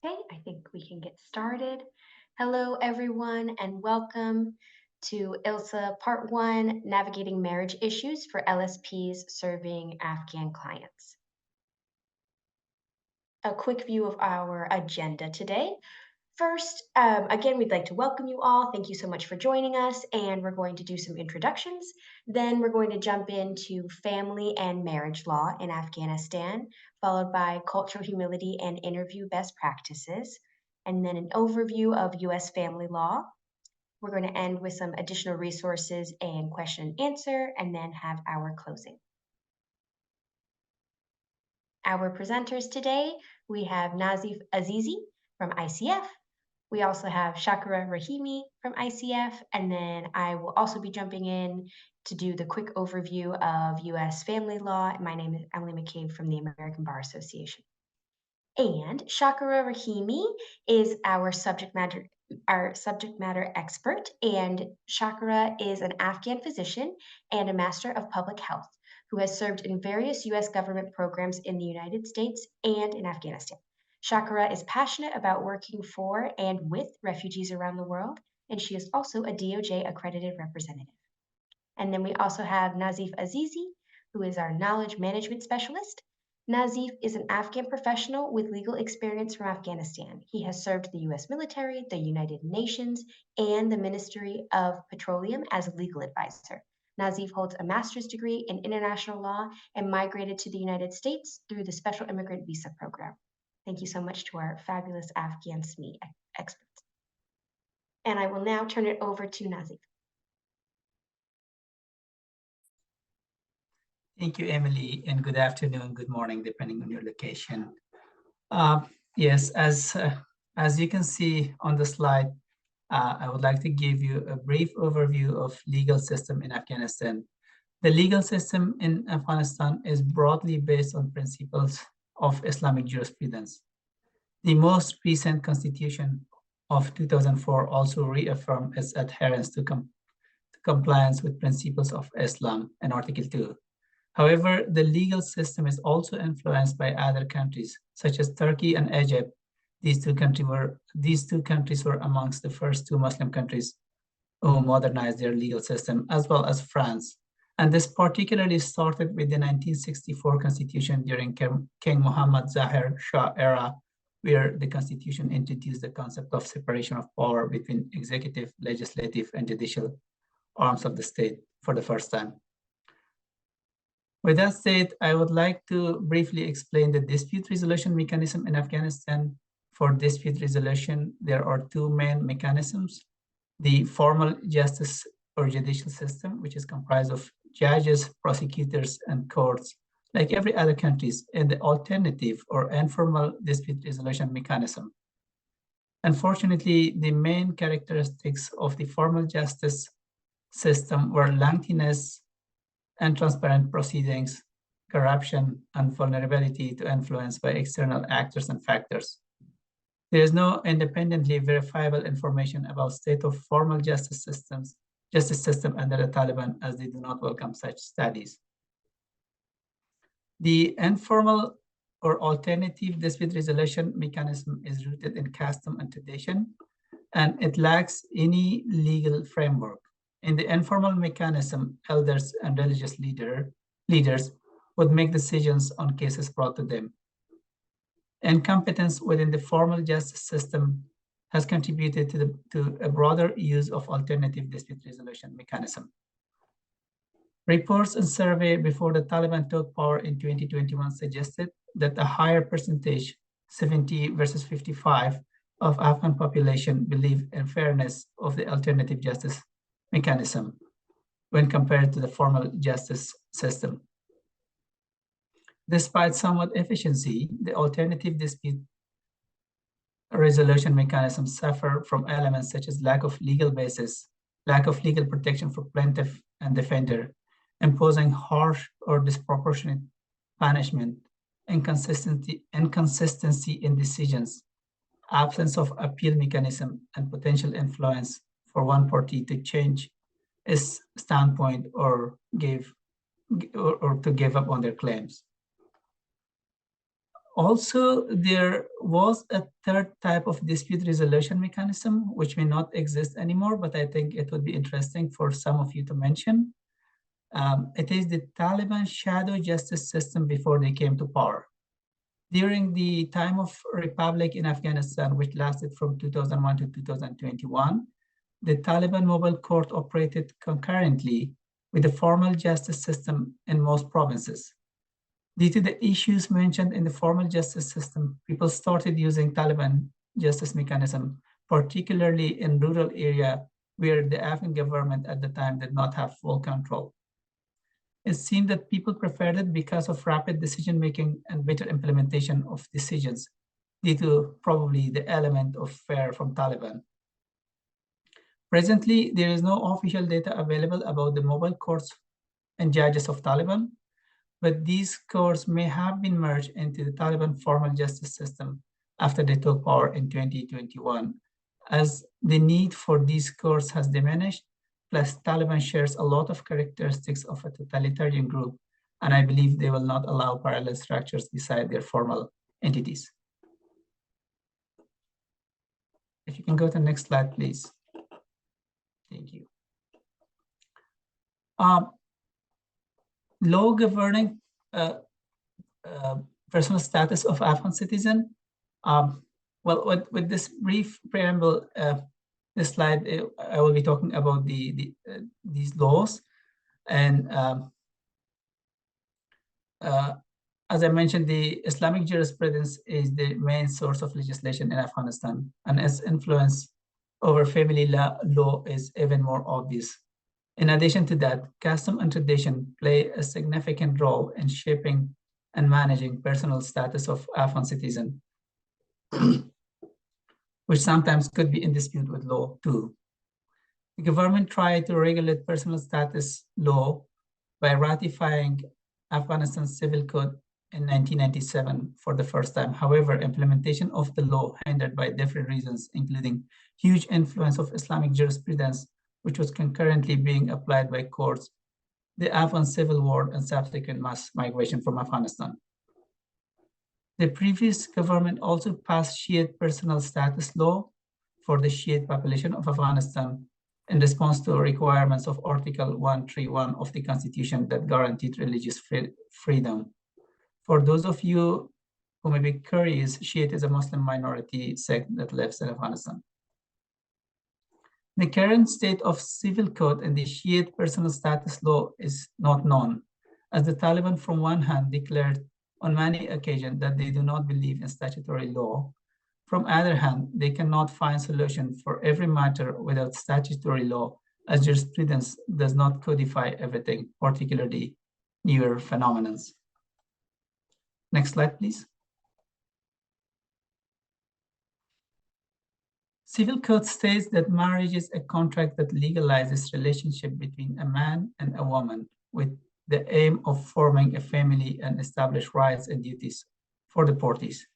Okay, I think we can get started. Hello, everyone, and welcome to ILSAA Part 1, Navigating Marriage Issues for LSPs Serving Afghan Clients. A quick view of our agenda today. First, again, we'd like to welcome you all. Thank you so much for joining us, and we're going to do some introductions. Then we're going to jump into family and marriage law in Afghanistan, followed by cultural humility and interview best practices, and then an overview of U.S. family law. We're going to end with some additional resources and question and answer, and then have our closing. Our presenters today, we have Nazif Azizi from ICF. We also have Shakira Rahimi from ICF, and then I will also be jumping in to do the quick overview of U.S. family law. My name is Emily McCabe from the American Bar Association. And Shakira Rahimi is our subject matter expert, and Shakira is an Afghan physician and a master of public health who has served in various U.S. government programs in the United States and in Afghanistan. Shakira is passionate about working for and with refugees around the world, and she is also a DOJ accredited representative. And then we also have Nazif Azizi, who is our knowledge management specialist. Nazif is an Afghan professional with legal experience from Afghanistan. He has served the U.S. military, the United Nations, and the Ministry of Petroleum as a legal advisor. Nazif holds a master's degree in international law and migrated to the United States through the Special Immigrant Visa Program. Thank you so much to our fabulous Afghan SME experts. And I will now turn it over to Nazif. Thank you, Emily, and good afternoon, good morning, depending on your location. Yes, as you can see on the slide, I would like to give you a brief overview of legal system in Afghanistan. The legal system in Afghanistan is broadly based on principles of Islamic jurisprudence. The most recent constitution of 2004 also reaffirmed its adherence to compliance with principles of Islam in Article 2. However, the legal system is also influenced by other countries, such as Turkey and Egypt. These two countries were amongst the first two Muslim countries who modernized their legal system, as well as France. And this particularly started with the 1964 constitution during King Muhammad Zahir Shah era, where the constitution introduced the concept of separation of power between executive, legislative, and judicial arms of the state for the first time. With that said, I would like to briefly explain the dispute resolution mechanism in Afghanistan. For dispute resolution, there are two main mechanisms: the formal justice or judicial system, which is comprised of judges, prosecutors, and courts, like every other countries, and the alternative or informal dispute resolution mechanism. Unfortunately, the main characteristics of the formal justice system were lengthiness, untransparent proceedings, corruption, and vulnerability to influence by external actors and factors. There is no independently verifiable information about state of formal justice system under the Taliban, as they do not welcome such studies. The informal or alternative dispute resolution mechanism is rooted in custom and tradition, and it lacks any legal framework. In the informal mechanism, elders and religious leaders would make decisions on cases brought to them. Incompetence within the formal justice system has contributed to a broader use of alternative dispute resolution mechanism. Reports and survey before the Taliban took power in 2021 suggested that a higher percentage, 70 versus 55, of Afghan population believe in fairness of the alternative justice mechanism when compared to the formal justice system. Despite somewhat efficiency, the alternative dispute resolution mechanisms suffer from elements such as lack of legal basis, lack of legal protection for plaintiff and defender, imposing harsh or disproportionate punishment, inconsistency in decisions, absence of appeal mechanism, and potential influence for one party to change its standpoint or to give up on their claims. Also, there was a third type of dispute resolution mechanism, which may not exist anymore, but I think it would be interesting for some of you to mention. It is the Taliban shadow justice system before they came to power. During the time of Republic in Afghanistan, which lasted from 2001 to 2021, the Taliban mobile court operated concurrently with the formal justice system in most provinces. Due to the issues mentioned in the formal justice system, people started using Taliban justice mechanism, particularly in rural area where the Afghan government at the time did not have full control. It seemed that people preferred it because of rapid decision-making and better implementation of decisions due to probably the element of fear from Taliban. Presently, there is no official data available about the mobile courts and judges of Taliban, but these courts may have been merged into the Taliban formal justice system after they took power in 2021, as the need for these courts has diminished, plus Taliban shares a lot of characteristics of a totalitarian group, and I believe they will not allow parallel structures beside their formal entities. If you can go to the next slide, please. Thank you. Law governing personal status of Afghan citizen. Well, with this brief preamble, this slide, I will be talking about these laws. And as I mentioned, the Islamic jurisprudence is the main source of legislation in Afghanistan, and its influence over family law is even more obvious. In addition to that, custom and tradition play a significant role in shaping and managing personal status of Afghan citizen, which sometimes could be in dispute with law too. The government tried to regulate personal status law by ratifying Afghanistan's civil code in 1997 for the first time. However, implementation of the law hindered by different reasons, including huge influence of Islamic jurisprudence, which was concurrently being applied by courts, the Afghan civil war, and subsequent mass migration from Afghanistan. The previous government also passed Shiite personal status law for the Shiite population of Afghanistan in response to requirements of Article 131 of the Constitution that guaranteed religious freedom. For those of you who may be curious, Shiite is a Muslim minority sect that lives in Afghanistan. The current state of civil code and the Shiite personal status law is not known, as the Taliban from one hand declared on many occasions that they do not believe in statutory law. From other hand, they cannot find solution for every matter without statutory law, as jurisprudence does not codify everything, particularly newer phenomena. Next slide, please. Civil code states that marriage is a contract that legalizes relationship between a man and a woman with the aim of forming a family and establish rights and duties for the parties.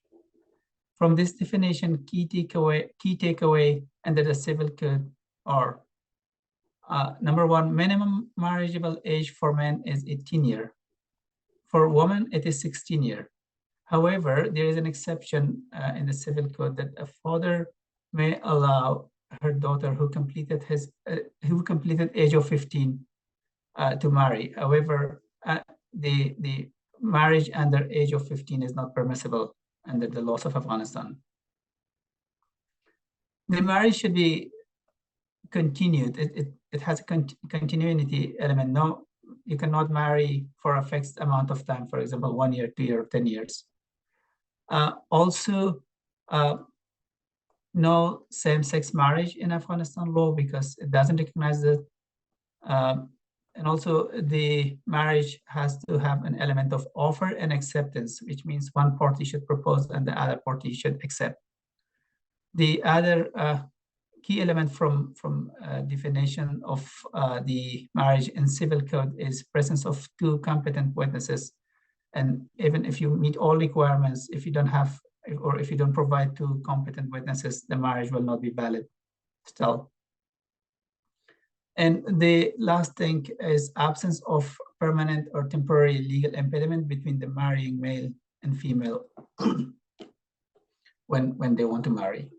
From this definition, key takeaway under the civil code are number one, minimum marriageable age for men is 18 years. For women, it is 16 years. However, there is an exception in the civil code that a father may allow her daughter who completed age of 15 to marry. However, the marriage under age of 15 is not permissible under the laws of Afghanistan. The marriage should be continued. It has a continuity element. No, you cannot marry for a fixed amount of time, for example, 1 year, 2 years, 10 years. Also, no same-sex marriage in Afghanistan law because it doesn't recognize it. And also the marriage has to have an element of offer and acceptance, which means one party should propose and the other party should accept. The other key element from definition of the marriage in civil code is presence of two competent witnesses. And even if you meet all requirements, if you don't have, or if you don't provide two competent witnesses, the marriage will not be valid still. And the last thing is absence of permanent or temporary legal impediment between the marrying male and female when they want to marry.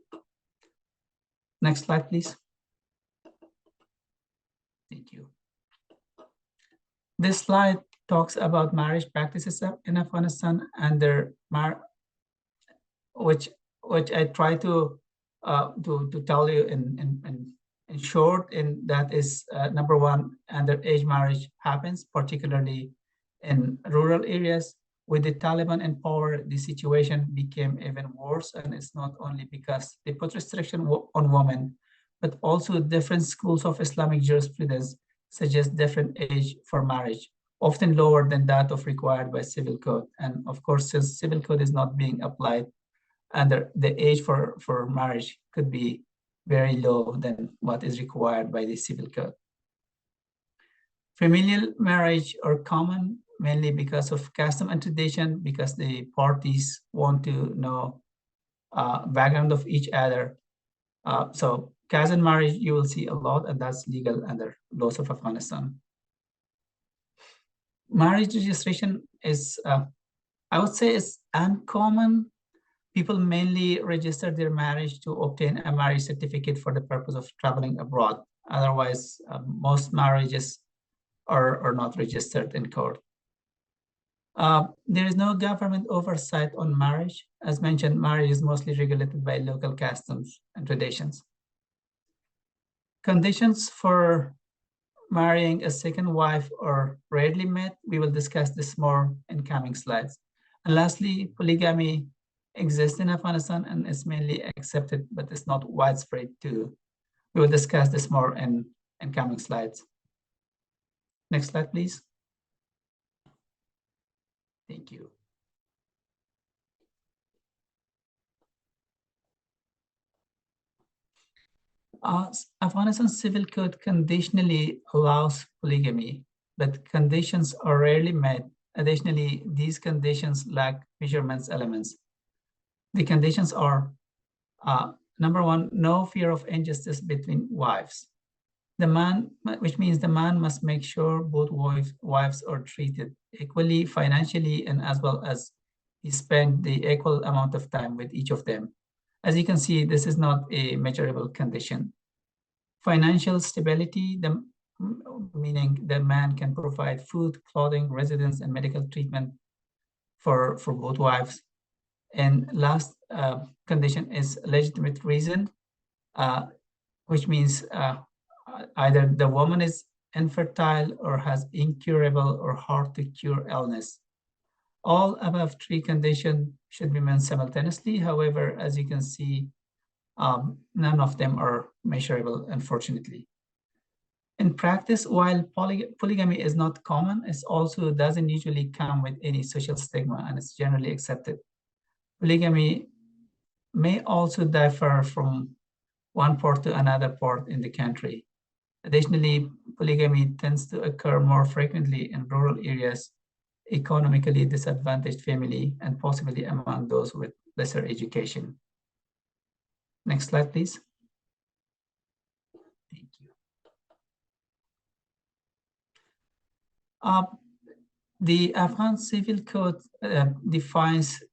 Next slide, please. Thank you. This slide talks about marriage practices in Afghanistan and their which I try to tell you in short, and that is number one, underage marriage happens, particularly in rural areas. With the Taliban in power, the situation became even worse, and it's not only because they put restriction on women, but also different schools of Islamic jurisprudence suggest different age for marriage, often lower than that of required by civil code. And of course, since civil code is not being applied, and the age for marriage could be very low than what is required by the civil code. Familial marriage are common mainly because of custom and tradition, because the parties want to know background of each other. So cousin marriage, you will see a lot, and that's legal under laws of Afghanistan. Marriage registration is, I would say, it's uncommon. People mainly register their marriage to obtain a marriage certificate for the purpose of traveling abroad. Otherwise, most marriages are not registered in court. There is no government oversight on marriage. As mentioned, marriage is mostly regulated by local customs and traditions. Conditions for marrying a second wife are rarely met. We will discuss this more in coming slides. And lastly, polygamy exists in Afghanistan and is mainly accepted, but it's not widespread too. We will discuss this more in coming slides. Next slide, please. Thank you. Afghanistan civil code conditionally allows polygamy, but conditions are rarely met. Additionally, these conditions lack measurements elements. The conditions are, number one, no fear of injustice between wives. The man, which means the man must make sure both wives are treated equally financially, and as well as he spend the equal amount of time with each of them. As you can see, this is not a measurable condition. Financial stability, meaning the man can provide food, clothing, residence, and medical treatment for both wives. And last condition is legitimate reason, which means either the woman is infertile or has incurable or hard to cure illness. All above three conditions should be met simultaneously. However, as you can see, none of them are measurable, unfortunately. In practice, while polygamy is not common, it also doesn't usually come with any social stigma, and it's generally accepted. Polygamy may also differ from one part to another part in the country. Additionally, polygamy tends to occur more frequently in rural areas, economically disadvantaged family, and possibly among those with lesser education. Next slide, please. Thank you. The Afghan Civil Code defines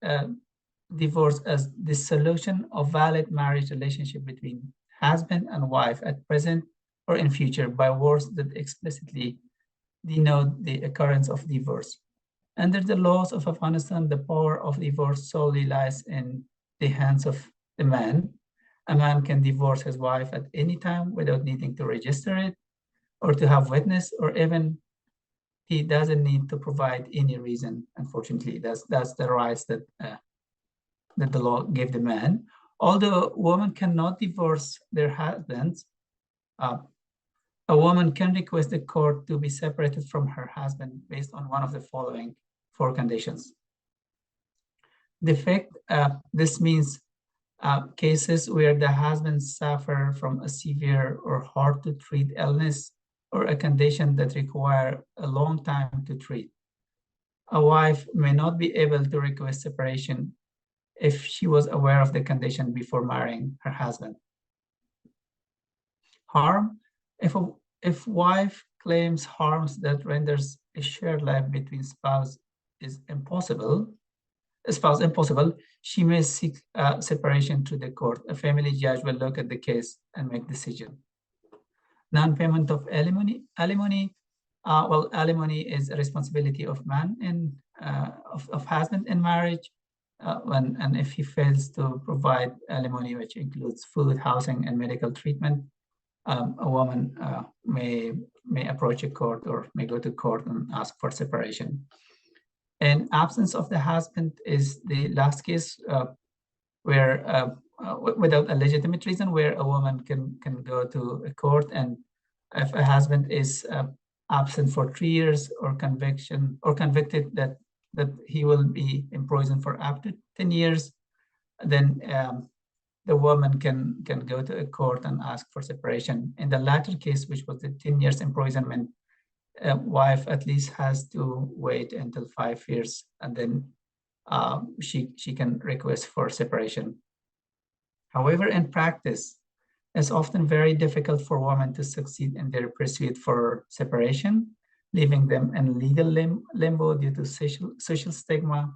divorce as the solution of valid marriage relationship between husband and wife at present or in future by words that explicitly denote the occurrence of divorce. Under the laws of Afghanistan, the power of divorce solely lies in the hands of the man. A man can divorce his wife at any time without needing to register it or to have witness, or even he doesn't need to provide any reason. Unfortunately, that's the rights that the law gave the man. Although women cannot divorce their husbands, a woman can request the court to be separated from her husband based on one of the following 4 conditions. Defect, this means cases where the husband suffer from a severe or hard to treat illness or a condition that require a long time to treat. A wife may not be able to request separation if she was aware of the condition before marrying her husband. Harm, if wife claims harms that renders a shared life between spouse is impossible, spouse impossible, she may seek separation to the court. A family judge will look at the case and make decision. Non-payment of alimony. Well, alimony is a responsibility of man and of husband in marriage. And if he fails to provide alimony, which includes food, housing, and medical treatment, a woman may approach a court or may go to court and ask for separation. And absence of the husband is the last case where without a legitimate reason, where a woman can go to a court, and if a husband is absent for 3 years or convicted that he will be in prison for up to 10 years, then the woman can go to a court and ask for separation. In the latter case, which was the 10 years imprisonment, a wife at least has to wait until 5 years, and then she can request for separation. However, in practice, it's often very difficult for women to succeed in their pursuit for separation, leaving them in legal limbo due to social stigma,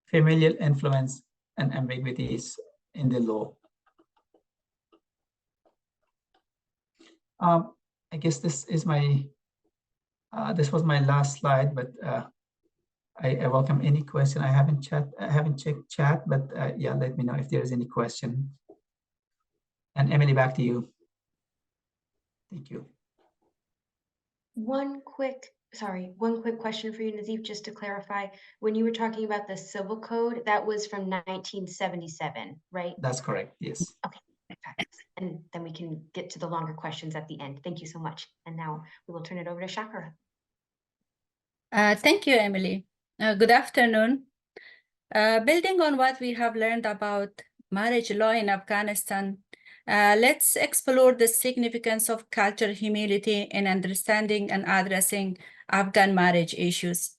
familial influence, and ambiguities in the law. I guess this is my this was my last slide, but I welcome any question. I haven't checked chat, but yeah, let me know if there is any question. And Emily, back to you. Thank you. One quick question for you, Nazif, just to clarify. When you were talking about the civil code, that was from 1977, right? That's correct, yes. Okay, and then we can get to the longer questions at the end. Thank you so much. And now we will turn it over to Shakira. Thank you, Emily. Good afternoon. Building on what we have learned about marriage law in Afghanistan, let's explore the significance of cultural humility in understanding and addressing Afghan marriage issues.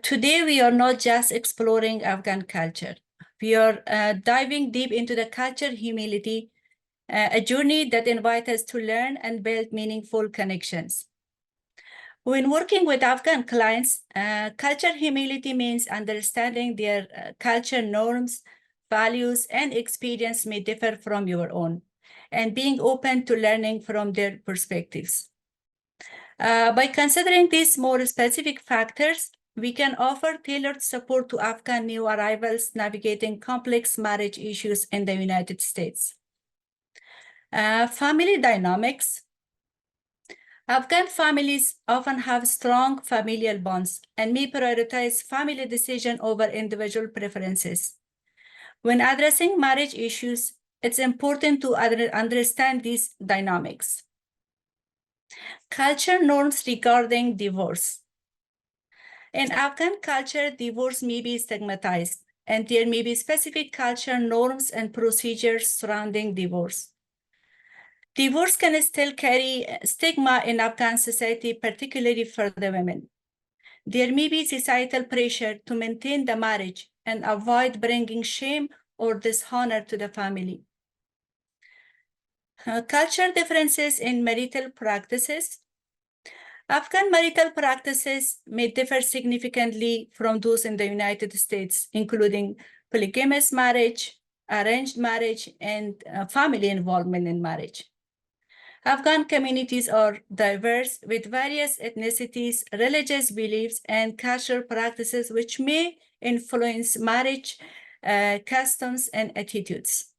Today, we are not just exploring Afghan culture. We are diving deep into the cultural humility, a journey that invites us to learn and build meaningful connections. When working with Afghan clients, cultural humility means understanding their culture norms, values, and experience may differ from your own, and being open to learning from their perspectives. By considering these more specific factors, we can offer tailored support to Afghan new arrivals navigating complex marriage issues in the United States. Family dynamics. Afghan families often have strong familial bonds and may prioritize family decisions over individual preferences. When addressing marriage issues, it's important to understand these dynamics. Culture norms regarding divorce. In Afghan culture, divorce may be stigmatized, and there may be specific cultural norms and procedures surrounding divorce. Divorce can still carry stigma in Afghan society, particularly for the women. There may be societal pressure to maintain the marriage and avoid bringing shame or dishonor to the family. Cultural differences in marital practices. Afghan marital practices may differ significantly from those in the United States, including polygamous marriage, arranged marriage, and family involvement in marriage. Afghan communities are diverse with various ethnicities, religious beliefs, and cultural practices which may influence marriage customs and attitudes.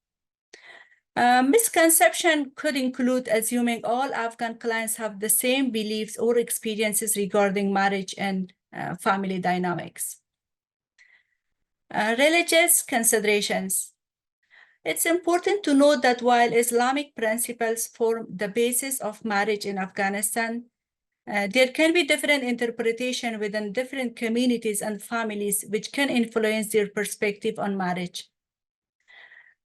Misconception could include assuming all Afghan clients have the same beliefs or experiences regarding marriage and family dynamics. Religious considerations. It's important to note that while Islamic principles form the basis of marriage in Afghanistan, there can be different interpretation within different communities and families which can influence their perspective on marriage.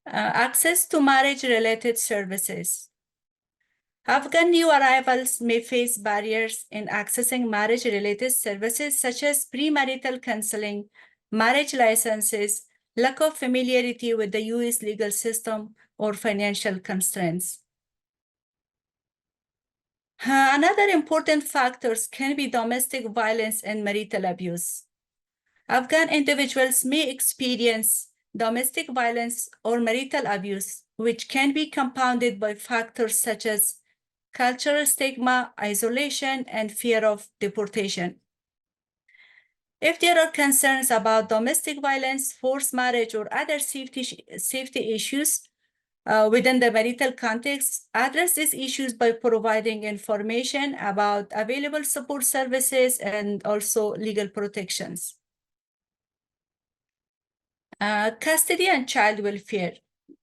Access to marriage-related services. Afghan new arrivals may face barriers in accessing marriage-related services such as premarital counseling, marriage licenses, lack of familiarity with the U.S. legal system, or financial constraints. Another important factors can be domestic violence and marital abuse. Afghan individuals may experience domestic violence or marital abuse, which can be compounded by factors such as cultural stigma, isolation, and fear of deportation. If there are concerns about domestic violence, forced marriage, or other safety issues within the marital context, address these issues by providing information about available support services and also legal protections. Custody and child welfare.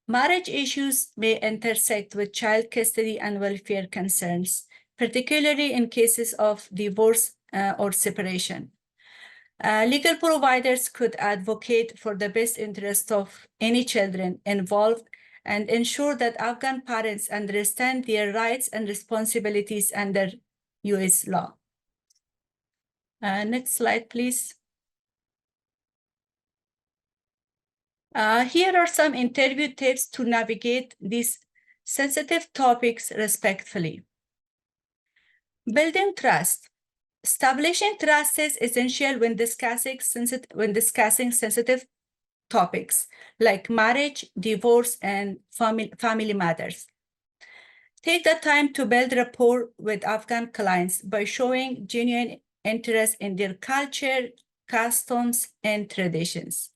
Marriage issues may intersect with child custody and welfare concerns, particularly in cases of divorce or separation. Legal providers could advocate for the best interest of any children involved and ensure that Afghan parents understand their rights and responsibilities under US law. Next slide, please. Here are some interview tips to navigate these sensitive topics respectfully. Building trust. Establishing trust is essential when discussing sensitive topics like marriage, divorce, and family matters. Take the time to build rapport with Afghan clients by showing genuine interest in their culture, customs, and traditions.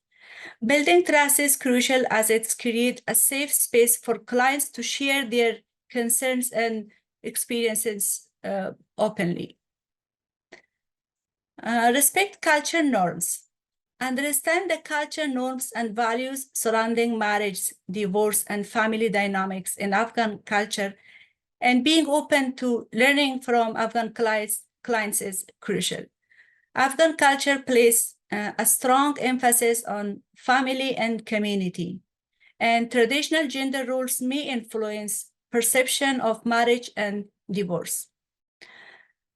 Building trust is crucial as it creates a safe space for clients to share their concerns and experiences openly. Respect culture norms. Understand the culture norms and values surrounding marriage, divorce, and family dynamics in Afghan culture, and being open to learning from Afghan clients is crucial. Afghan culture places a strong emphasis on family and community, and traditional gender roles may influence perception of marriage and divorce.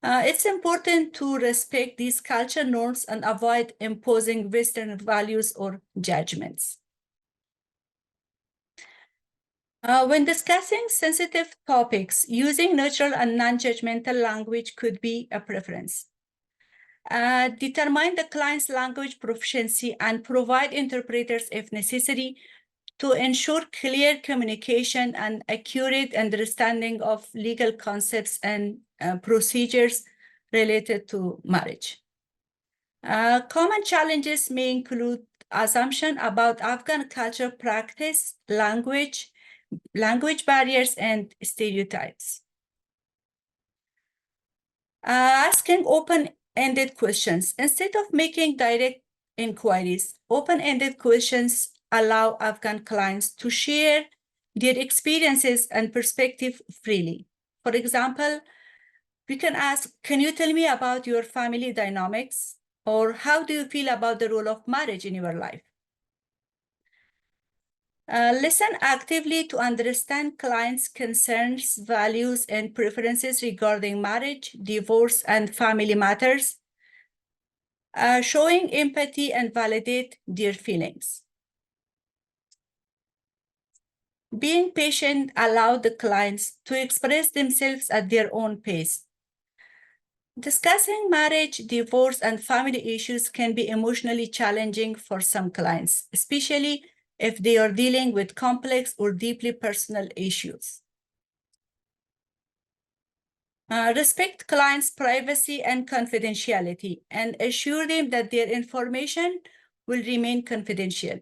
It's important to respect these culture norms and avoid imposing Western values or judgments. When discussing sensitive topics, using neutral and non-judgmental language could be a preference. Determine the client's language proficiency and provide interpreters if necessary to ensure clear communication and accurate understanding of legal concepts and procedures related to marriage. Common challenges may include assumption about Afghan culture practice, language barriers, and stereotypes. Asking open-ended questions. Instead of making direct inquiries, open-ended questions allow Afghan clients to share their experiences and perspective freely. For example, we can ask, can you tell me about your family dynamics? Or how do you feel about the role of marriage in your life? Listen actively to understand clients' concerns, values, and preferences regarding marriage, divorce, and family matters, showing empathy and validate their feelings. Being patient allows the clients to express themselves at their own pace. Discussing marriage, divorce, and family issues can be emotionally challenging for some clients, especially if they are dealing with complex or deeply personal issues. Respect clients' privacy and confidentiality and assure them that their information will remain confidential.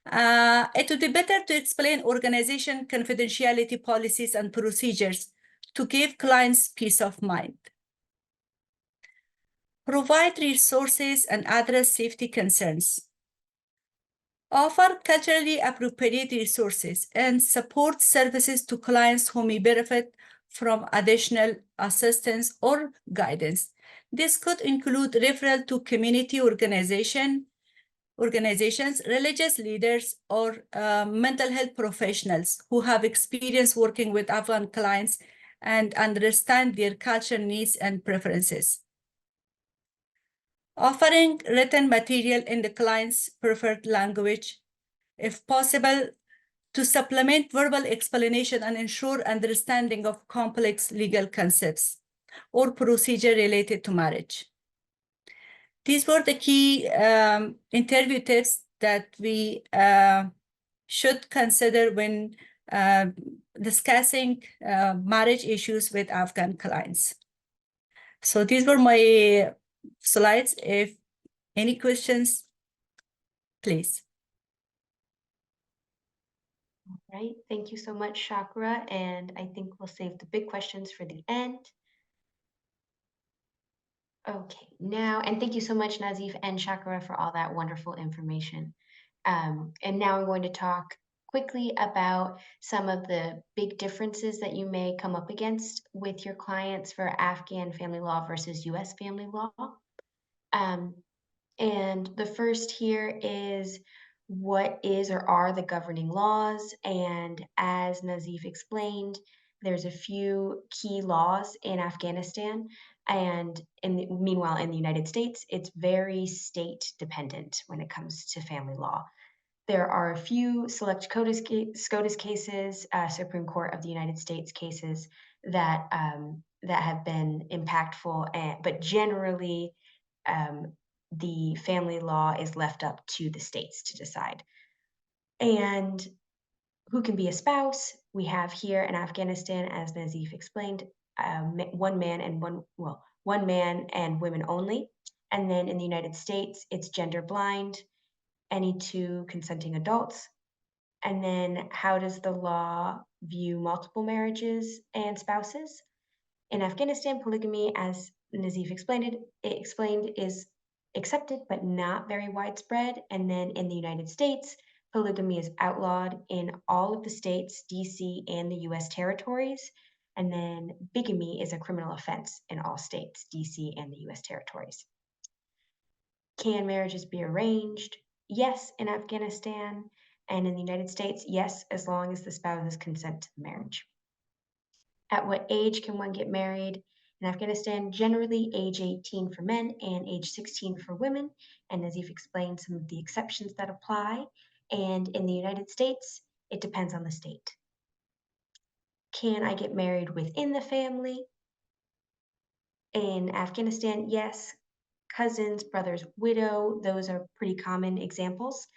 It would be better to explain organization confidentiality policies and procedures to give clients peace of mind. Provide resources and address safety concerns. Offer culturally appropriate resources and support services to clients who may benefit from additional assistance or guidance. This could include referral to community organizations, religious leaders, or mental health professionals who have experience working with Afghan clients and understand their culture needs and preferences. Offering written material in the client's preferred language, if possible, to supplement verbal explanation and ensure understanding of complex legal concepts or procedure related to marriage. These were the key interview tips that we should consider when discussing marriage issues with Afghan clients. So these were my slides. If any questions, please. All right, thank you so much, Chakra. And I think we'll save the big questions for the end. Okay, now, and thank you so much, Nazif and Chakra, for all that wonderful information. And now I'm going to talk quickly about some of the big differences that you may come up against with your clients for Afghan family law versus US family law. And the first here is what is or are the governing laws. And as Nazif explained, there's a few key laws in Afghanistan. And meanwhile, in the United States, it's very state dependent when it comes to family law. There are a few select SCOTUS cases, Supreme Court of the United States cases that have been impactful, but generally the family law is left up to the states to decide. And who can be a spouse? We have here in Afghanistan, as Nazif explained, one man and women only. And then in the United States, it's gender blind, any two consenting adults. And then how does the law view multiple marriages and spouses? In Afghanistan, polygamy, as Nazif explained, is accepted but not very widespread. And then in the United States, polygamy is outlawed in all of the states, DC, and the US territories. And then bigamy is a criminal offense in all states, DC, and the US territories. Can marriages be arranged? Yes, in Afghanistan. And in the United States, yes, as long as the spouses consent to the marriage. At what age can one get married? In Afghanistan, generally age 18 for men and age 16 for women. And Nazif explained some of the exceptions that apply. And in the United States, it depends on the state. Can I get married within the family? In Afghanistan, yes. Cousins, brothers, widow, those are pretty common examples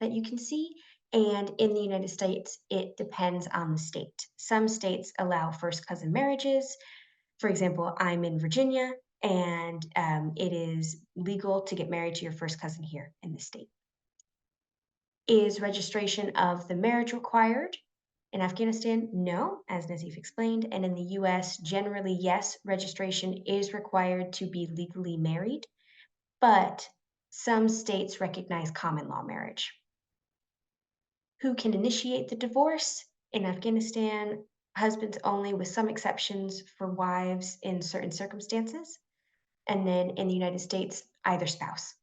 that you can see. And in the United States, it depends on the state. Some states allow first cousin marriages. For example, I'm in Virginia, and it is legal to get married to your first cousin here in the state. Is registration of the marriage required? In Afghanistan, no, as Nazif explained. And in the US, generally, yes, registration is required to be legally married, but some states recognize common law marriage. Who can initiate the divorce? In Afghanistan, husbands only, with some exceptions for wives in certain circumstances. And then in the United States, either spouse.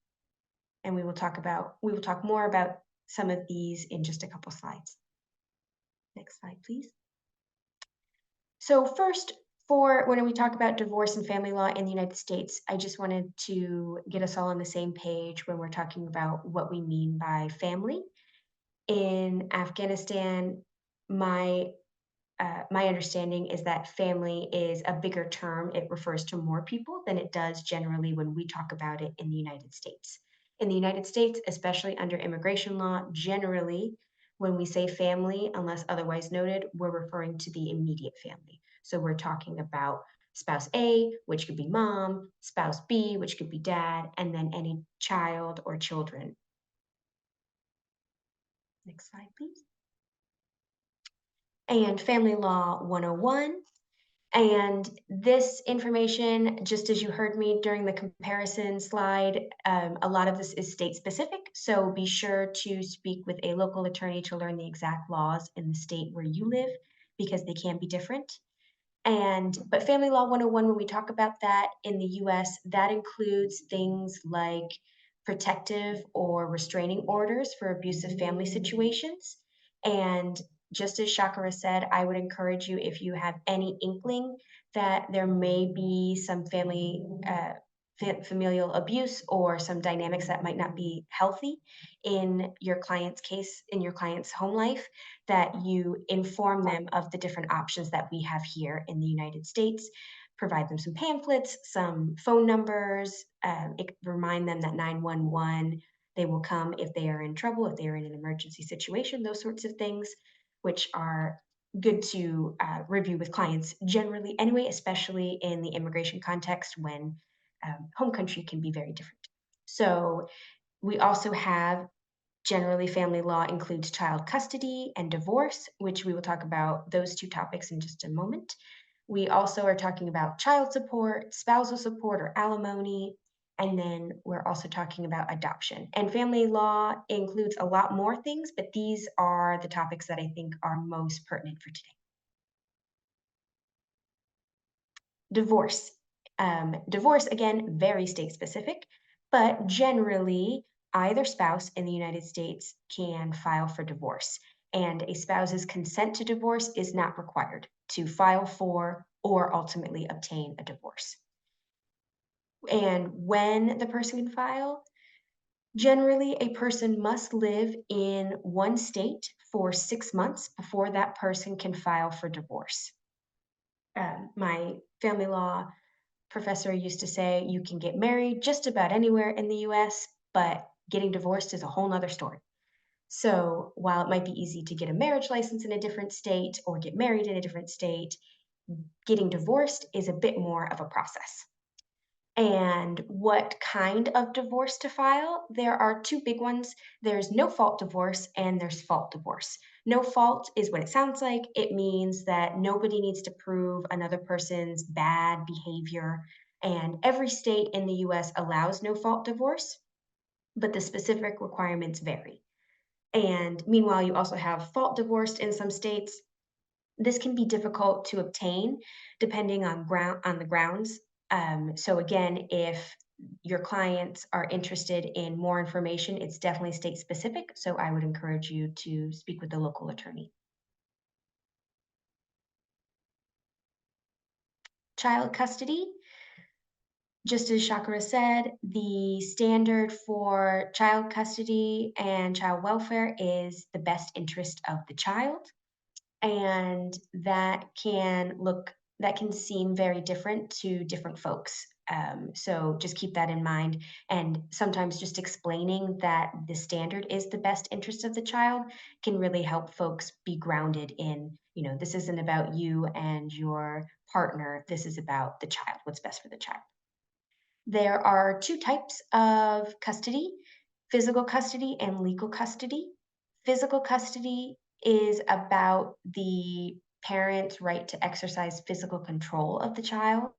And we will talk more about some of these in just a couple slides. Next slide, please. So first, when we talk about divorce and family law in the United States, I just wanted to get us all on the same page when we're talking about what we mean by family. In Afghanistan, my understanding is that family is a bigger term. It refers to more people than it does generally when we talk about it in the United States. In the United States, especially under immigration law, generally, when we say family, unless otherwise noted, we're referring to the immediate family. So we're talking about spouse A, which could be mom, spouse B, which could be dad, and then any child or children. Next slide, please. And Family Law 101. And this information, just as you heard me during the comparison slide, a lot of this is state specific. So be sure to speak with a local attorney to learn the exact laws in the state where you live, because they can be different. But Family Law 101, when we talk about that in the US, that includes things like protective or restraining orders for abusive family situations. And just as Chakra said, I would encourage you, if you have any inkling that there may be some familial abuse or some dynamics that might not be healthy in your client's case, in your client's home life, that you inform them of the different options that we have here in the United States. provide them some pamphlets, some phone numbers, remind them that 911, they will come if they are in trouble, if they are in an emergency situation, those sorts of things, which are good to review with clients generally anyway, especially in the immigration context when home country can be very different. So we also have generally family law includes child custody and divorce, which we will talk about those two topics in just a moment. We also are talking about child support, spousal support or alimony, and then we're also talking about adoption. And family law includes a lot more things, but these are the topics that I think are most pertinent for today. Divorce. Divorce, again, very state specific, but generally either spouse in the United States can file for divorce, and a spouse's consent to divorce is not required to file for or ultimately obtain a divorce. And when the person can file, generally a person must live in one state for 6 months before that person can file for divorce. My family law professor used to say you can get married just about anywhere in the US, but getting divorced is a whole nother story. So while it might be easy to get a marriage license in a different state or get married in a different state, getting divorced is a bit more of a process. And what kind of divorce to file? There are two big ones. There's no fault divorce and there's fault divorce. No fault is what it sounds like. It means that nobody needs to prove another person's bad behavior. And every state in the US allows no fault divorce, but the specific requirements vary. And meanwhile, you also have fault divorce in some states. This can be difficult to obtain depending on the grounds. So again, if your clients are interested in more information, it's definitely state specific. So I would encourage you to speak with the local attorney. Child custody. Just as Shakira said, the standard for child custody and child welfare is the best interest of the child. And that can seem very different to different folks. So just keep that in mind. And sometimes just explaining that the standard is the best interest of the child can really help folks be grounded in, this isn't about you and your partner. This is about the child, what's best for the child. There are two types of custody, physical custody and legal custody. Physical custody is about the parent's right to exercise physical control of the child,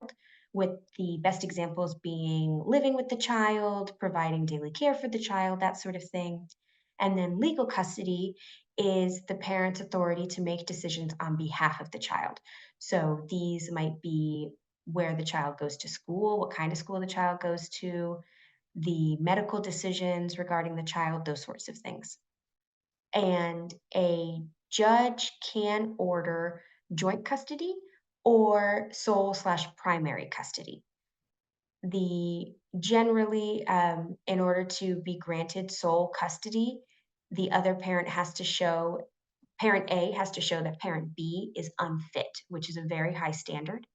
with the best examples being living with the child, providing daily care for the child, that sort of thing. And then legal custody is the parent's authority to make decisions on behalf of the child. So these might be where the child goes to school, what kind of school the child goes to, the medical decisions regarding the child, those sorts of things. And a judge can order joint custody or sole/primary custody. Generally, in order to be granted sole custody, the other parent has to show, parent A has to show that parent B is unfit, which is a very high standard.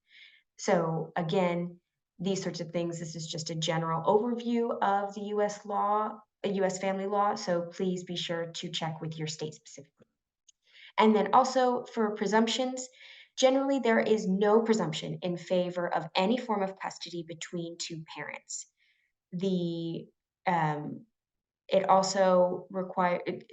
So again, these sorts of things, this is just a general overview of the US law, US family law, so please be sure to check with your state specifically. And then also for presumptions, generally there is no presumption in favor of any form of custody between two parents. It also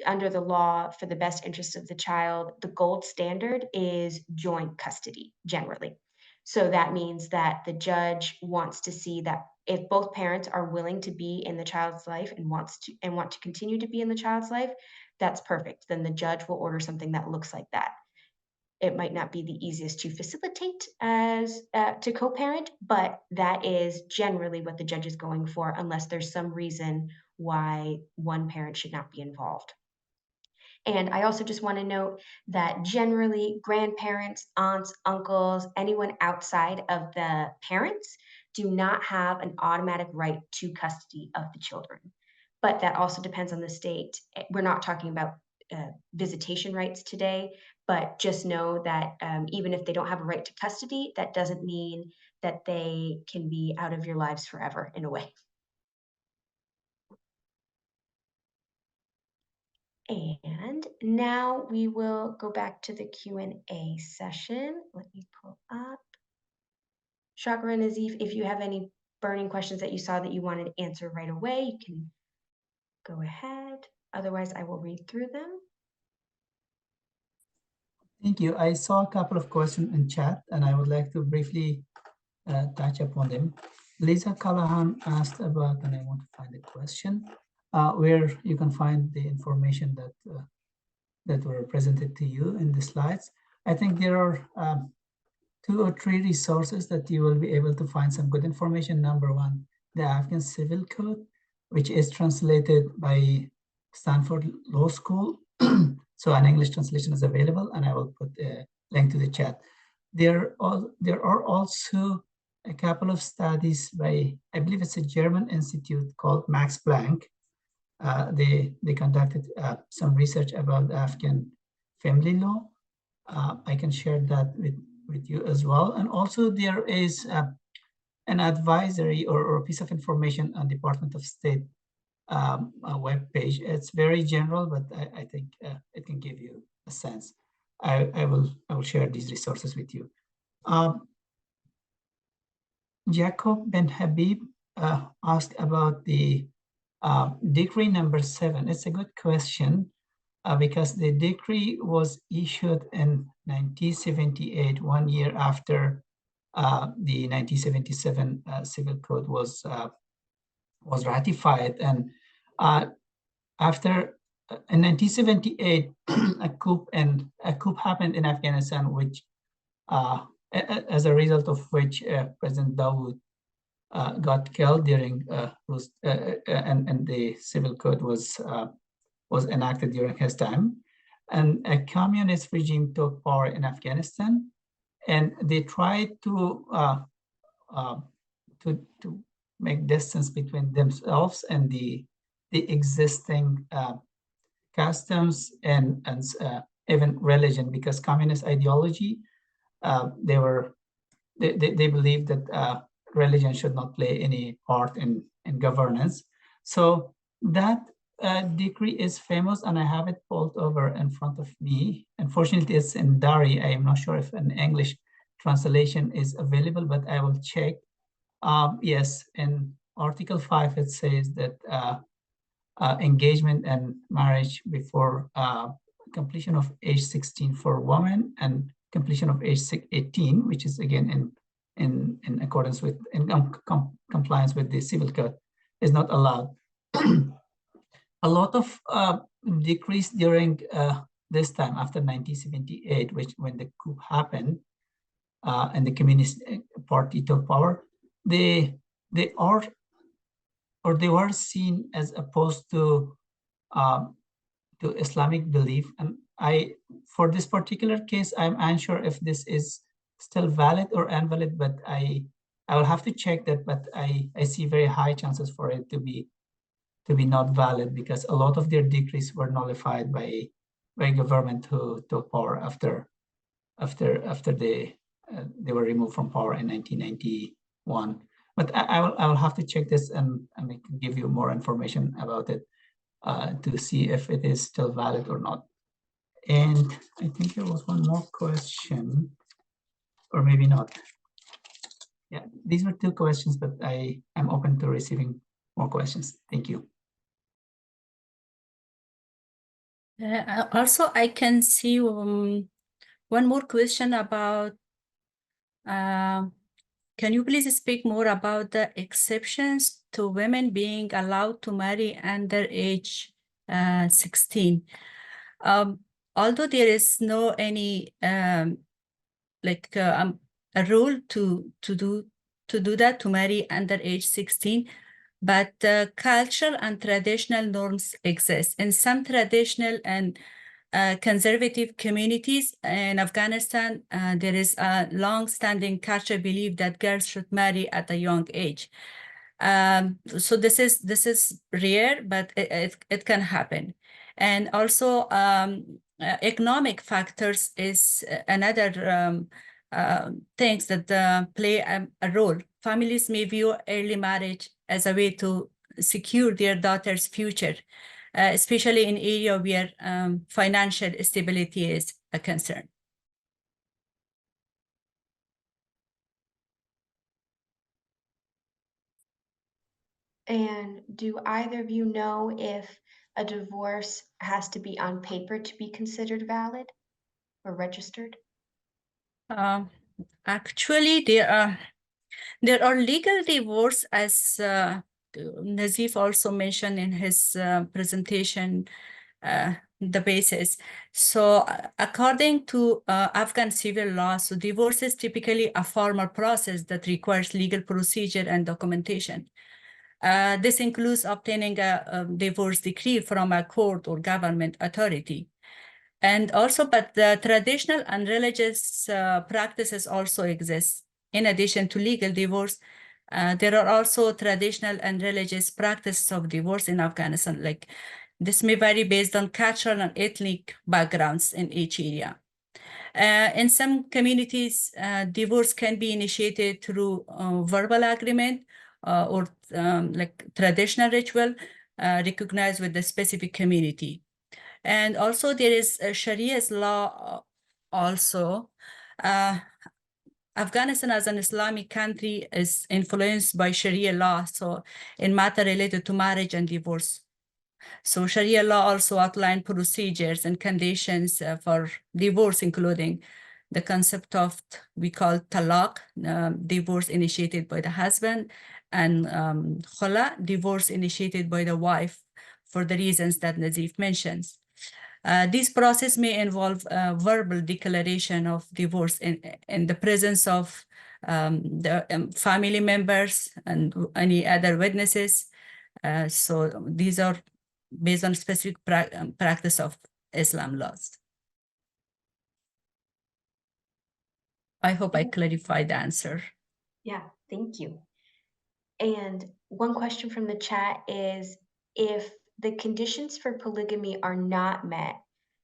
under the law, for the best interest of the child, the gold standard is joint custody generally. So that means that the judge wants to see that if both parents are willing to be in the child's life and want to continue to be in the child's life, that's perfect. Then the judge will order something that looks like that. It might not be the easiest to facilitate as to co-parent, but that is generally what the judge is going for, unless there's some reason why one parent should not be involved. And I also just want to note that generally grandparents, aunts, uncles, anyone outside of the parents do not have an automatic right to custody of the children. But that also depends on the state. We're not talking about visitation rights today, but just know that even if they don't have a right to custody, that doesn't mean that they can be out of your lives forever in a way. And now we will go back to the Q&A session. Let me pull up. Shakra and Nazif, if you have any burning questions that you saw that you wanted to answer right away, you can go ahead. Otherwise, I will read through them. Thank you. I saw a couple of questions in chat, and I would like to briefly touch upon them. Lisa Callahan asked about, and I want to find the question, where you can find the information that were presented to you in the slides. I think there are 2 or 3 resources that you will be able to find some good information. Number one, the Afghan Civil Code, which is translated by Stanford Law School. So an English translation is available, and I will put a link to the chat. There are also a couple of studies by, I believe it's a German institute called Max Planck. They conducted some research about Afghan family law. I can share that with you as well. And also there is an advisory or a piece of information on Department of State web page. It's very general, but I think it can give you a sense. I will share these resources with you. Jacob Ben Habib asked about the decree number 7. It's a good question because the decree was issued in 1978, 1 year after the 1977 Civil Code was ratified. And after in 1978, a coup happened in Afghanistan, which as a result of which President Dawood got killed during and the Civil Code was enacted during his time, and a communist regime took power in Afghanistan, and they tried to make distance between themselves and the existing customs and even religion, because communist ideology, they believed that religion should not play any part in governance. So that decree is famous, and I have it pulled over in front of me. Unfortunately, it's in Dari. I am not sure if an English translation is available, but I will check. Yes, in Article 5, it says that engagement and marriage before completion of age 16 for women and completion of age 18, which is again in accordance with, in compliance with the Civil Code, is not allowed. A lot of decrees during this time after 1978, when the coup happened and the Communist Party took power, they were seen as opposed to Islamic belief. And for this particular case, I'm unsure if this is still valid or invalid, but I will have to check that. But I see very high chances for it to be not valid, because a lot of their decrees were nullified by government who took power after they were removed from power in 1991. But I will have to check this and I can give you more information about it to see if it is still valid or not. And I think there was one more question, or maybe not. Yeah, these were 2 questions, but I am open to receiving more questions. Thank you. Also, I can see one more question about, can you please speak more about the exceptions to women being allowed to marry under age 16? Although there is no any a rule to do that, to marry under age 16, but cultural and traditional norms exist. In some traditional and conservative communities in Afghanistan, there is a long-standing cultural belief that girls should marry at a young age. So this is rare, but it can happen. And also economic factors is another things that play a role. Families may view early marriage as a way to secure their daughter's future, especially in area where financial stability is a concern. And do either of you know if a divorce has to be on paper to be considered valid or registered? Actually, there are legal divorce, as Nazif also mentioned in his presentation, the basis. So according to Afghan civil law, so divorce is typically a formal process that requires legal procedure and documentation. This includes obtaining a divorce decree from a court or government authority. And also, but the traditional and religious practices also exist. In addition to legal divorce, there are also traditional and religious practices of divorce in Afghanistan. Like this may vary based on cultural and ethnic backgrounds in each area. In some communities, divorce can be initiated through verbal agreement or like traditional ritual recognized with the specific community. And also there is Sharia's law also. Afghanistan as an Islamic country is influenced by Sharia law, so in matter related to marriage and divorce. So Sharia law also outlined procedures and conditions for divorce, including the concept of we call talaq, divorce initiated by the husband, and khula, divorce initiated by the wife for the reasons that Nazif mentions. This process may involve verbal declaration of divorce in the presence of the family members and any other witnesses. So these are based on specific practice of Islam laws. I hope I clarified the answer. Yeah, thank you. And one question from the chat is, if the conditions for polygamy are not met,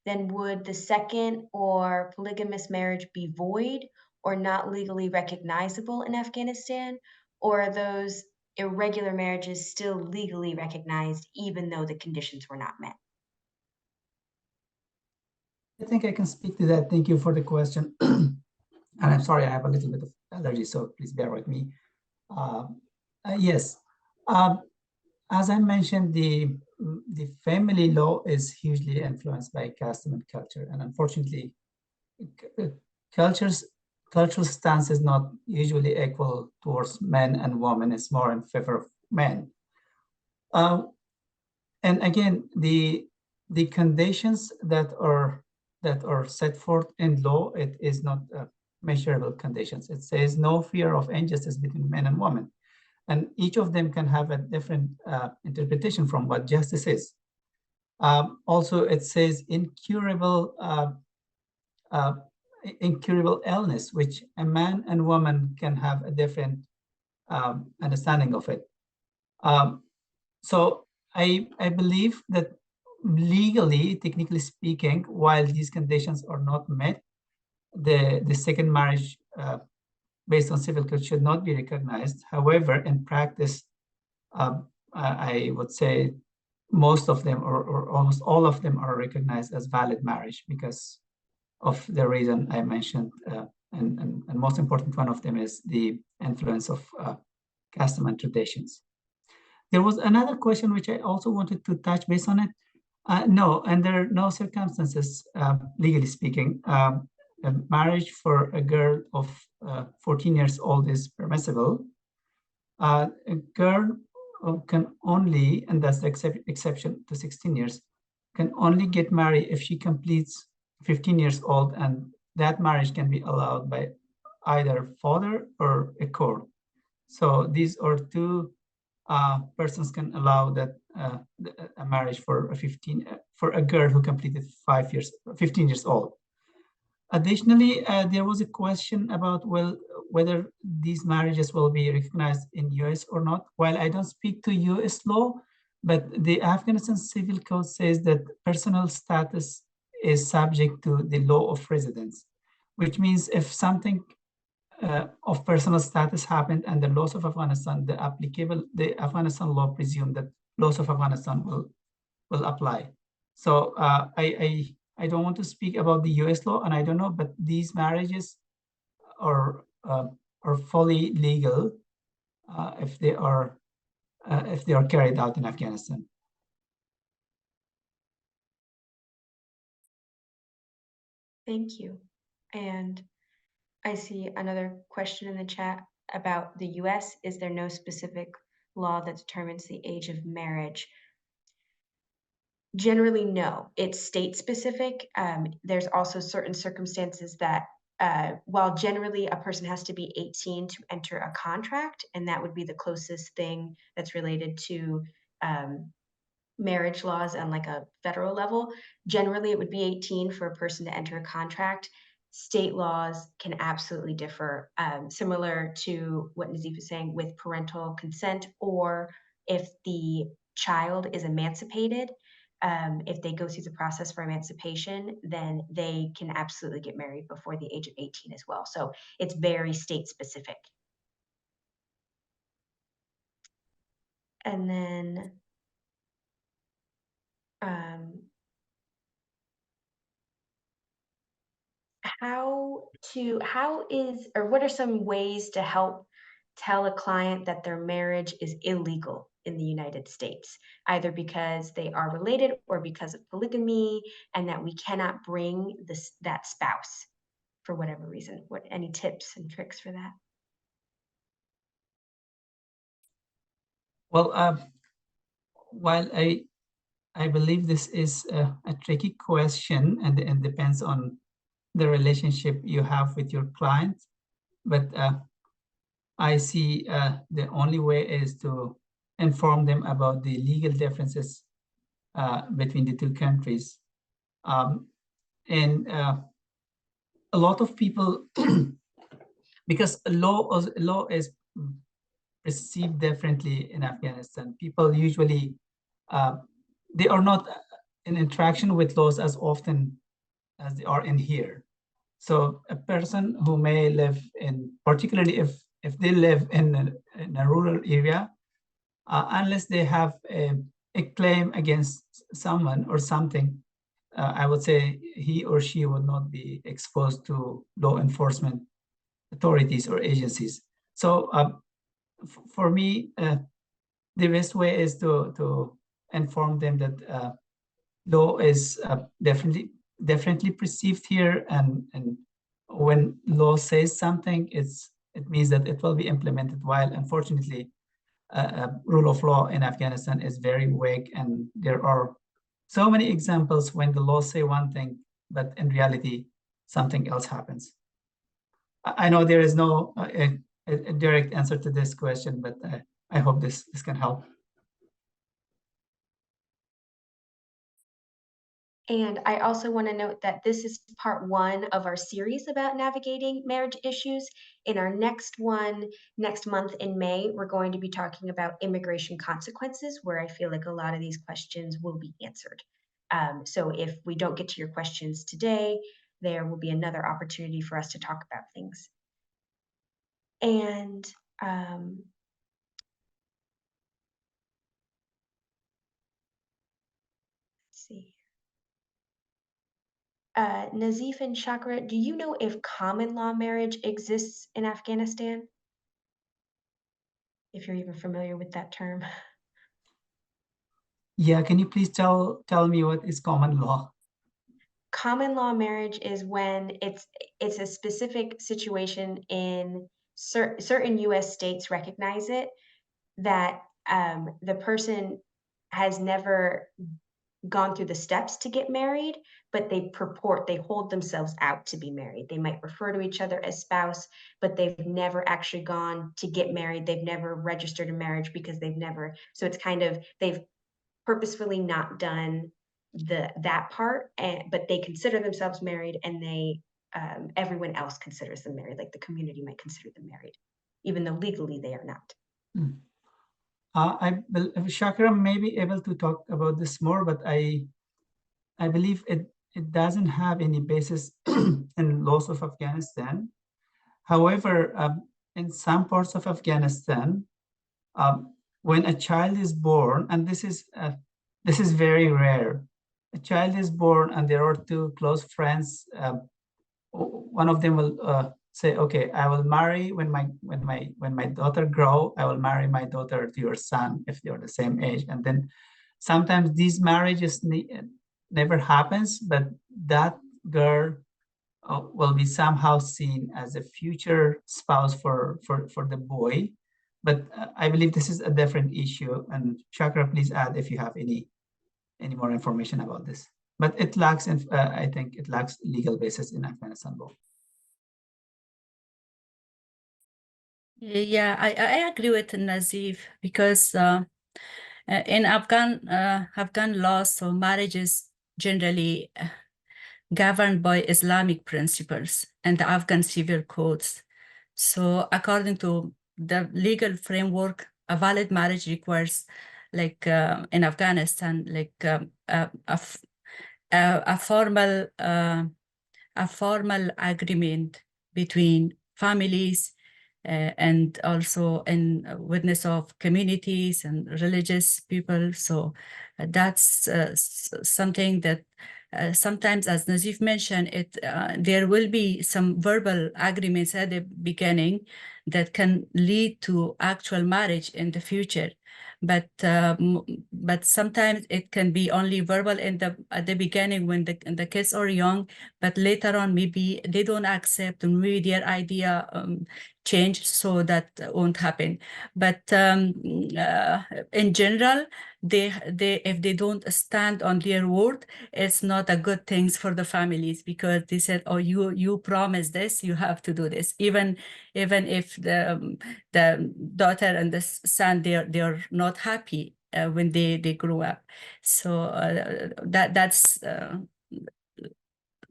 then would the second or polygamous marriage be void or not legally recognizable in Afghanistan? Or are those irregular marriages still legally recognized even though the conditions were not met? I think I can speak to that. Thank you for the question. And I'm sorry, I have a little bit of allergy, so please bear with me. Yes, as I mentioned, the family law is hugely influenced by custom and culture, and unfortunately, cultural stance is not usually equal towards men and women. It's more in favor of men. And again, the conditions that are set forth in law, it is not measurable conditions. It says no fear of injustice between men and women. And each of them can have a different interpretation from what justice is. Also, it says incurable illness, which a man and woman can have a different understanding of it. So I believe that legally, technically speaking, while these conditions are not met, the second marriage based on civil code should not be recognized. However, in practice, I would say most of them or almost all of them are recognized as valid marriage because of the reason I mentioned. And most important one of them is the influence of custom and traditions. There was another question which I also wanted to touch base on it. No, under no circumstances, legally speaking, a marriage for a girl of 14 years old is permissible. A girl can only, and that's the exception to 16 years, can only get married if she completes 15 years old, and that marriage can be allowed by either father or a court. So these are two persons can allow that a marriage for a girl who completed 15 years old. Additionally, there was a question about whether these marriages will be recognized in US or not. While I don't speak to US law, but the Afghanistan Civil Code says that personal status is subject to the law of residence, which means if something of personal status happened and the laws of Afghanistan, the Afghanistan law presume that laws of Afghanistan will apply. So I don't want to speak about the US law, and I don't know, but these marriages are fully legal if they are carried out in Afghanistan. Thank you. And I see another question in the chat about the US. Is there no specific law that determines the age of marriage? Generally, no. It's state specific. There's also certain circumstances that while generally a person has to be 18 to enter a contract, and that would be the closest thing that's related to marriage laws on like a federal level, generally it would be 18 for a person to enter a contract. State laws can absolutely differ, similar to what Nazif is saying with parental consent, or if the child is emancipated, if they go through the process for emancipation, then they can absolutely get married before the age of 18 as well. So it's very state specific. And then what are some ways to help tell a client that their marriage is illegal in the United States, either because they are related or because of polygamy, and that we cannot bring that spouse for whatever reason? Any tips and tricks for that? Well, while I believe this is a tricky question and depends on the relationship you have with your client, but I see the only way is to inform them about the legal differences between the two countries. And a lot of people, because law is perceived differently in Afghanistan, people usually, they are not in interaction with laws as often as they are in here. So a person who may live in, particularly if they live in a rural area, unless they have a claim against someone or something, I would say he or she would not be exposed to law enforcement authorities or agencies. So for me, the best way is to inform them that law is definitely perceived here, and when law says something, it means that it will be implemented. While unfortunately, rule of law in Afghanistan is very vague, and there are so many examples when the laws say one thing, but in reality, something else happens. I know there is no a direct answer to this question, but I hope this can help. And I also want to note that this is part 1 of our series about navigating marriage issues. In our next one, next month in May, we're going to be talking about immigration consequences, where I feel like a lot of these questions will be answered. So if we don't get to your questions today, there will be another opportunity for us to talk about things. And let's see. Nazif and Chakra, do you know if common law marriage exists in Afghanistan? If you're even familiar with that term. Yeah, can you please tell me what is common law? Common law marriage is when it's a specific situation in certain US states recognize it, that the person has never gone through the steps to get married, but they hold themselves out to be married. They might refer to each other as spouse, but they've never actually gone to get married. They've never registered a marriage because so it's kind of, they've purposefully not done that part, but they consider themselves married, and everyone else considers them married. Like the community might consider them married, even though legally they are not. Shakira may be able to talk about this more, but I believe it doesn't have any basis in laws of Afghanistan. However, in some parts of Afghanistan, when a child is born, and this is very rare, a child is born and there are two close friends. One of them will say, "Okay, I will marry when my daughter grow. I will marry my daughter to your son if they're the same age." And then sometimes these marriages never happens, but that girl will be somehow seen as a future spouse for the boy. But I believe this is a different issue. And Chakra, please add if you have any more information about this. But it lacks, I think it lacks legal basis in Afghanistan law. Yeah, I agree with Nazif because in Afghan laws, so marriage is generally governed by Islamic principles and the Afghan civil codes. So according to the legal framework, a valid marriage requires, like in Afghanistan, like a formal agreement between families and also in witness of communities and religious people. So that's something that sometimes, as Nazif mentioned, there will be some verbal agreements at the beginning that can lead to actual marriage in the future. But sometimes it can be only verbal at the beginning when the kids are young, but later on maybe they don't accept, and maybe their idea change, so that won't happen. But in general, they if they don't stand on their word, it's not a good thing for the families, because they said, "Oh, you promised this, you have to do this," even if the daughter and the son, they're not happy when they grow up. So that's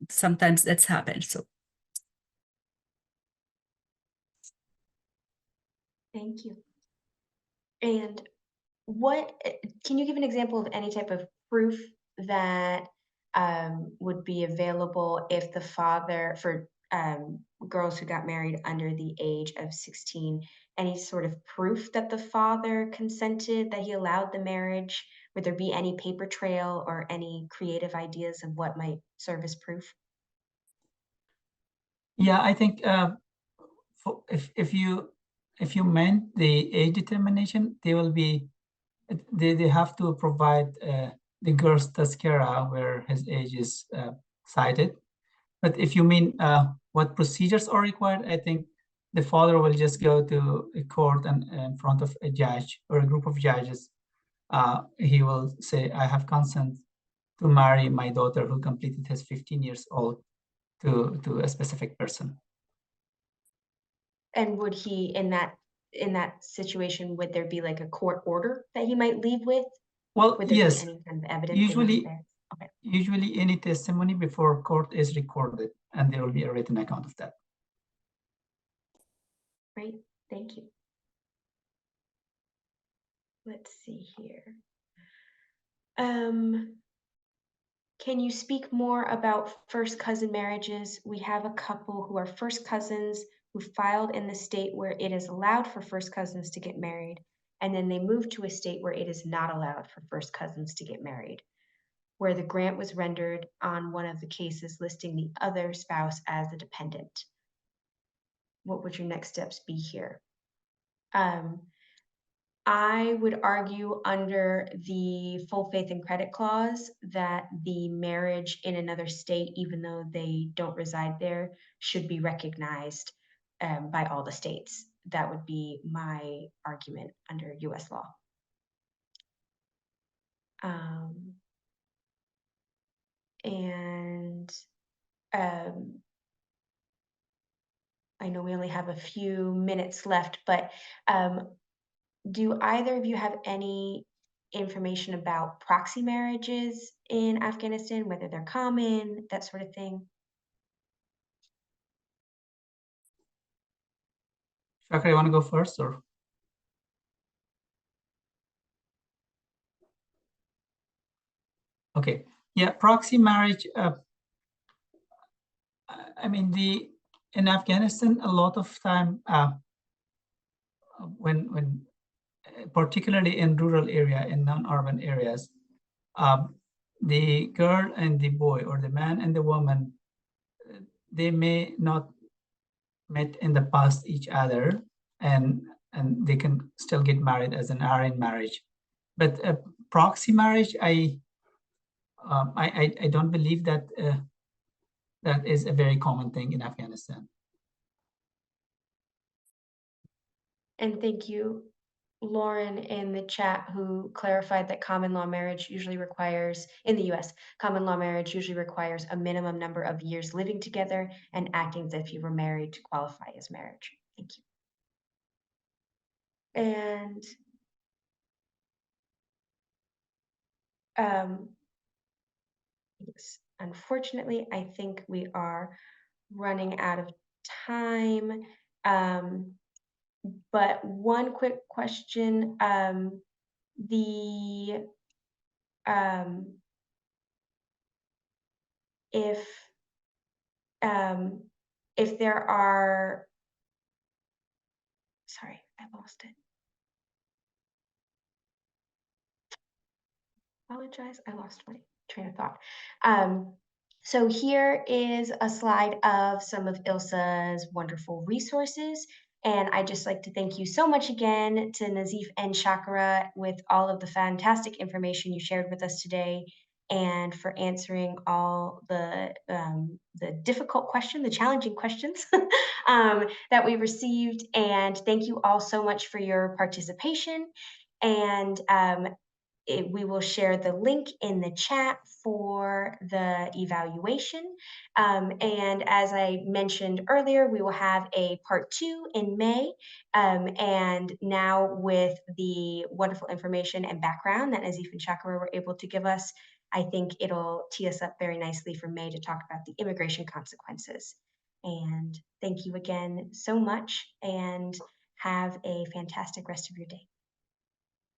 sometimes that's happened. So Thank you. And what can you give an example of any type of proof that would be available if the father, for girls who got married under the age of 16, any sort of proof that the father consented, that he allowed the marriage? Would there be any paper trail or any creative ideas of what might serve as proof? Yeah, I think if you meant the age determination, they have to provide the girl's tazkira where his age is cited. But if you mean what procedures are required, I think the father will just go to a court and in front of a judge or a group of judges. He will say, "I have consent to marry my daughter who completed his 15 years old to a specific person." And would he, in that situation, would there be like a court order that he might leave with? Well, Would there be yes. any kind of evidence they might Usually, there? Okay, usually any testimony before court is recorded, and there will be a written account of that. great. Thank you. Let's see here. Can you speak more about first cousin marriages? We have a couple who are first cousins who filed in the state where it is allowed for first cousins to get married, and then they moved to a state where it is not allowed for first cousins to get married, where the grant was rendered on one of the cases listing the other spouse as a dependent. What would your next steps be here? I would argue under the full faith and credit clause that the marriage in another state, even though they don't reside there, should be recognized by all the states. That would be my argument under US law. And I know we only have a few minutes left, but do either of you have any information about proxy marriages in Afghanistan, whether they're common, that sort of thing? Shakra, you want to go first, or? Okay, yeah, proxy marriage. I mean, in Afghanistan, a lot of time when particularly in rural area, in non-urban areas, the girl and the boy, or the man and the woman, they may not met in the past each other, and they can still get married as an arranged marriage. But a proxy marriage, I don't believe that that is a very common thing in Afghanistan. And thank you, Lauren, in the chat, who clarified that common law marriage usually requires, in the US, common law marriage usually requires a minimum number of years living together and acting as if you were married to qualify as marriage. Thank you. And yes, unfortunately, I think we are running out of time. But one quick question, if there are, sorry, I lost it. Apologize, I lost my train of thought. So here is a slide of some of ILSAA's wonderful resources. And I'd just like to thank you so much again to Nazif and Shakira with all of the fantastic information you shared with us today, and for answering all the difficult questions, the challenging questions that we received. And thank you all so much for your participation. And we will share the link in the chat for the evaluation. And as I mentioned earlier, we will have a part 2 in May. And now with the wonderful information and background that Nazif and Shakira were able to give us, I think it'll tee us up very nicely for May to talk about the immigration consequences. And thank you again so much, and have a fantastic rest of your day.